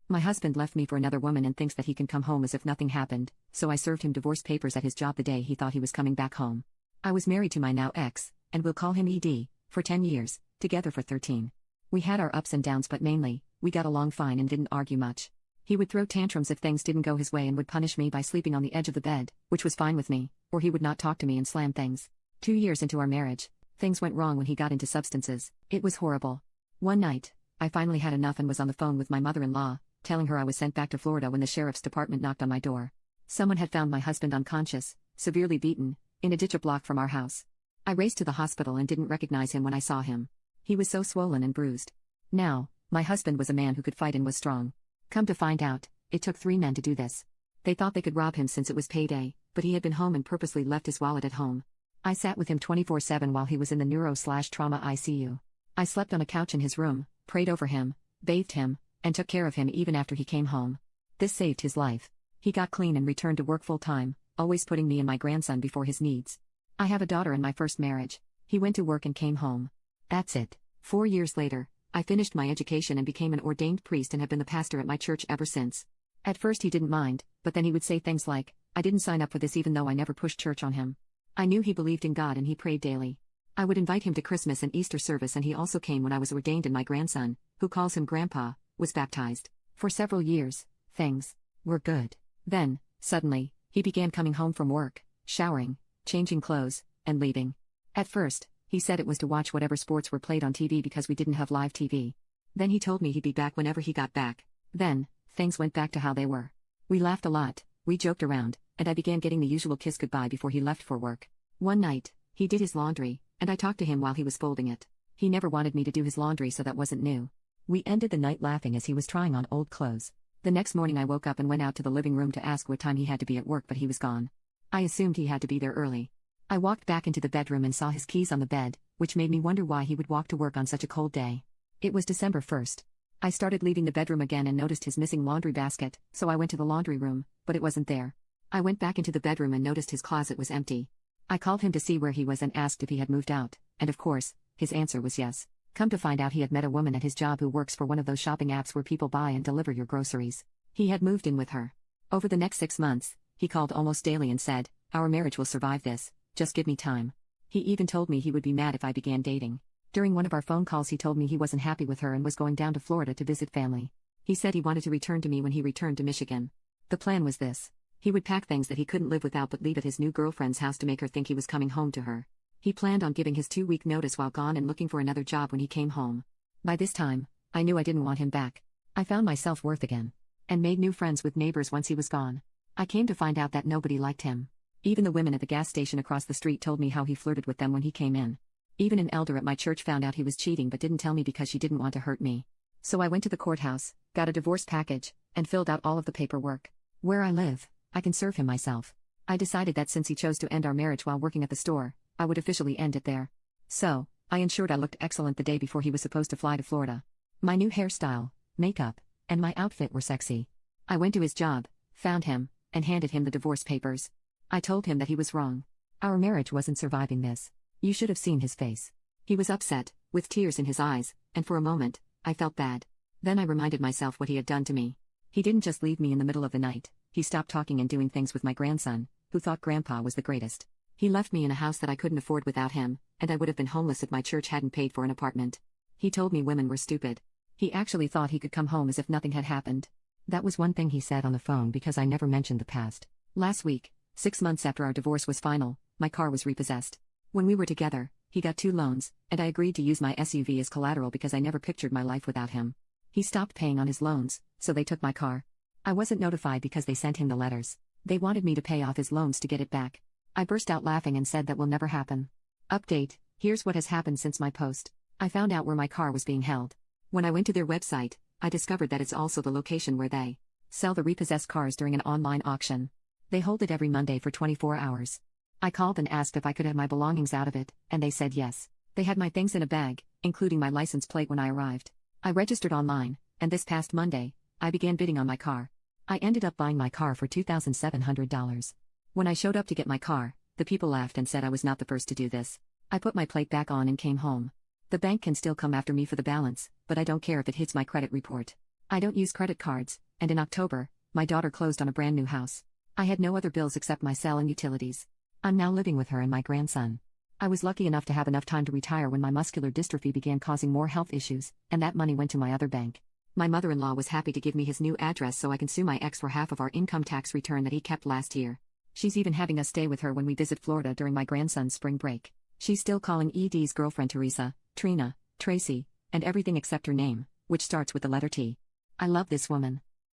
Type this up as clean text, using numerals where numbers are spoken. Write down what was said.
My husband left me for another woman and thinks that he can come home as if nothing happened, so I served him divorce papers at his job the day he thought he was coming back home. I was married to my now ex, and we'll call him ED, for 10 years, together for 13. We had our ups and downs, but mainly, we got along fine and didn't argue much. He would throw tantrums if things didn't go his way and would punish me by sleeping on the edge of the bed, which was fine with me, or he would not talk to me and slam things. 2 years into our marriage, things went wrong when he got into substances. It was horrible. One night, I finally had enough and was on the phone with my mother-in-law, telling her I was sent back to Florida when the sheriff's department knocked on my door. Someone had found my husband unconscious, severely beaten, in a ditch a block from our house. I raced to the hospital and didn't recognize him when I saw him. He was so swollen and bruised. Now, my husband was a man who could fight and was strong. Come to find out, it took 3 men to do this. They thought they could rob him since it was payday, but he had been home and purposely left his wallet at home. I sat with him 24/7 while he was in the neuro/trauma ICU. I slept on a couch in his room, prayed over him, bathed him, and took care of him even after he came home. This saved his life. He got clean and returned to work full-time, always putting me and my grandson before his needs. I have a daughter in my first marriage. He went to work and came home. That's it. 4 years later, I finished my education and became an ordained priest and have been the pastor at my church ever since. At first he didn't mind, but then he would say things like, "I didn't sign up for this," even though I never pushed church on him. I knew he believed in God and he prayed daily. I would invite him to Christmas and Easter service, and he also came when I was ordained, and my grandson, who calls him Grandpa, was baptized. For several years, things were good. Then, suddenly, he began coming home from work, showering, changing clothes, and leaving. At first, he said it was to watch whatever sports were played on TV because we didn't have live TV. Then he told me he'd be back whenever he got back. Then, things went back to how they were. We laughed a lot, we joked around, and I began getting the usual kiss goodbye before he left for work. One night, he did his laundry, and I talked to him while he was folding it. He never wanted me to do his laundry, so that wasn't new. We ended the night laughing as he was trying on old clothes. The next morning I woke up and went out to the living room to ask what time he had to be at work, but he was gone. I assumed he had to be there early. I walked back into the bedroom and saw his keys on the bed, which made me wonder why he would walk to work on such a cold day. It was December 1st. I started leaving the bedroom again and noticed his missing laundry basket, so I went to the laundry room, but it wasn't there. I went back into the bedroom and noticed his closet was empty. I called him to see where he was and asked if he had moved out, and of course, his answer was yes. Come to find out, he had met a woman at his job who works for one of those shopping apps where people buy and deliver your groceries. He had moved in with her. Over the next 6 months, he called almost daily and said, "Our marriage will survive this, just give me time." He even told me he would be mad if I began dating. During one of our phone calls he told me he wasn't happy with her and was going down to Florida to visit family. He said he wanted to return to me when he returned to Michigan. The plan was this. He would pack things that he couldn't live without but leave at his new girlfriend's house to make her think he was coming home to her. He planned on giving his 2-week notice while gone and looking for another job when he came home. By this time, I knew I didn't want him back. I found my self-worth again. And made new friends with neighbors once he was gone. I came to find out that nobody liked him. Even the women at the gas station across the street told me how he flirted with them when he came in. Even an elder at my church found out he was cheating but didn't tell me because she didn't want to hurt me. So I went to the courthouse, got a divorce package, and filled out all of the paperwork. Where I live, I can serve him myself. I decided that since he chose to end our marriage while working at the store, I would officially end it there. So, I ensured I looked excellent the day before he was supposed to fly to Florida. My new hairstyle, makeup, and my outfit were sexy. I went to his job, found him, and handed him the divorce papers. I told him that he was wrong. Our marriage wasn't surviving this. You should have seen his face. He was upset, with tears in his eyes, and for a moment, I felt bad. Then I reminded myself what he had done to me. He didn't just leave me in the middle of the night, he stopped talking and doing things with my grandson, who thought Grandpa was the greatest. He left me in a house that I couldn't afford without him, and I would have been homeless if my church hadn't paid for an apartment. He told me women were stupid. He actually thought he could come home as if nothing had happened. That was one thing he said on the phone because I never mentioned the past. Last week, 6 months after our divorce was final, my car was repossessed. When we were together, he got 2 loans, and I agreed to use my SUV as collateral because I never pictured my life without him. He stopped paying on his loans, so they took my car. I wasn't notified because they sent him the letters. They wanted me to pay off his loans to get it back. I burst out laughing and said that will never happen. Update, here's what has happened since my post. I found out where my car was being held. When I went to their website, I discovered that it's also the location where they sell the repossessed cars during an online auction. They hold it every Monday for 24 hours. I called and asked if I could have my belongings out of it, and they said yes. They had my things in a bag, including my license plate when I arrived. I registered online, and this past Monday, I began bidding on my car. I ended up buying my car for $2,700. When I showed up to get my car, the people laughed and said I was not the first to do this. I put my plate back on and came home. The bank can still come after me for the balance, but I don't care if it hits my credit report. I don't use credit cards, and in October, my daughter closed on a brand new house. I had no other bills except my cell and utilities. I'm now living with her and my grandson. I was lucky enough to have enough time to retire when my muscular dystrophy began causing more health issues, and that money went to my other bank. My mother-in-law was happy to give me his new address so I can sue my ex for half of our income tax return that he kept last year. She's even having us stay with her when we visit Florida during my grandson's spring break. She's still calling ED's girlfriend Teresa, Trina, Tracy, and everything except her name, which starts with the letter T. I love this woman.